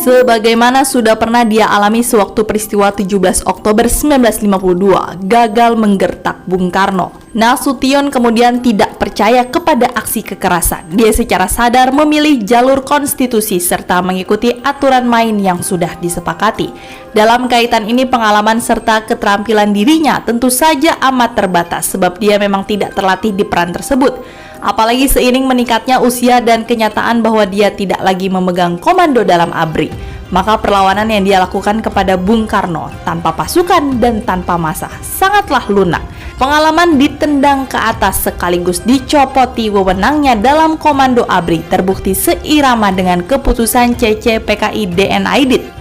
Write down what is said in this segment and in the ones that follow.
Sebagaimana sudah pernah dia alami sewaktu peristiwa 17 Oktober 1952 gagal menggertak Bung Karno, Nasution kemudian tidak percaya kepada aksi kekerasan. Dia secara sadar memilih jalur konstitusi serta mengikuti aturan main yang sudah disepakati. Dalam kaitan ini pengalaman serta keterampilan dirinya tentu saja amat terbatas sebab dia memang tidak terlatih di peran tersebut. Apalagi seiring meningkatnya usia dan kenyataan bahwa dia tidak lagi memegang komando dalam ABRI, maka perlawanan yang dia lakukan kepada Bung Karno tanpa pasukan dan tanpa massa sangatlah lunak. Pengalaman ditendang ke atas sekaligus dicopoti wewenangnya dalam komando ABRI terbukti seirama dengan keputusan CCPKI DN Aidit.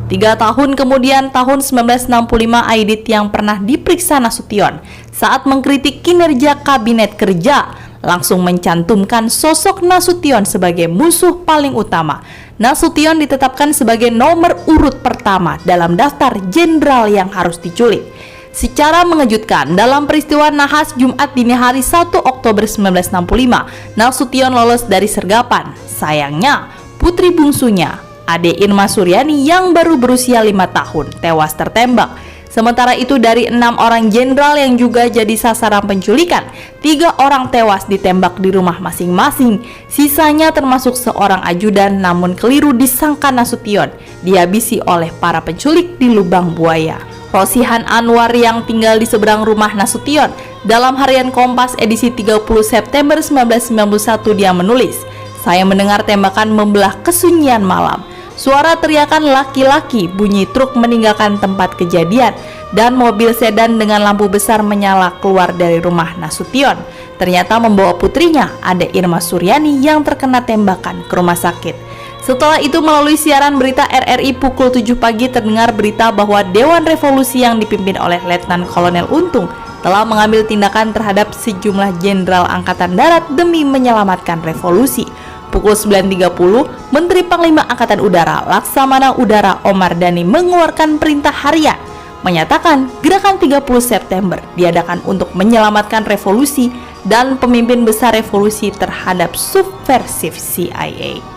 Tiga tahun kemudian, tahun 1965, Aidit yang pernah diperiksa Nasution saat mengkritik kinerja kabinet kerja langsung mencantumkan sosok Nasution sebagai musuh paling utama. Nasution ditetapkan sebagai nomor urut pertama dalam daftar jenderal yang harus diculik. Secara mengejutkan, dalam peristiwa nahas Jumat dini hari 1 Oktober 1965, Nasution lolos dari sergapan. Sayangnya, putri bungsunya, Ade Irma Suryani yang baru berusia 5 tahun, tewas tertembak. Sementara itu dari 6 orang jenderal yang juga jadi sasaran penculikan, 3 orang tewas ditembak di rumah masing-masing. Sisanya termasuk seorang ajudan namun keliru disangka Nasution, dihabisi oleh para penculik di lubang buaya. Rosihan Anwar yang tinggal di seberang rumah Nasution, dalam harian Kompas edisi 30 September 1991 dia menulis, "Saya mendengar tembakan membelah kesunyian malam. Suara teriakan laki-laki, bunyi truk meninggalkan tempat kejadian, dan mobil sedan dengan lampu besar menyala keluar dari rumah Nasution. Ternyata membawa putrinya, Ade Irma Suryani yang terkena tembakan ke rumah sakit." Setelah itu melalui siaran berita RRI pukul 7 pagi terdengar berita bahwa Dewan Revolusi yang dipimpin oleh Letnan Kolonel Untung telah mengambil tindakan terhadap sejumlah jenderal Angkatan Darat demi menyelamatkan revolusi. Pukul 9.30, Menteri Panglima Angkatan Udara Laksamana Udara Omar Dhani mengeluarkan perintah harian menyatakan gerakan 30 September diadakan untuk menyelamatkan revolusi dan pemimpin besar revolusi terhadap subversif CIA.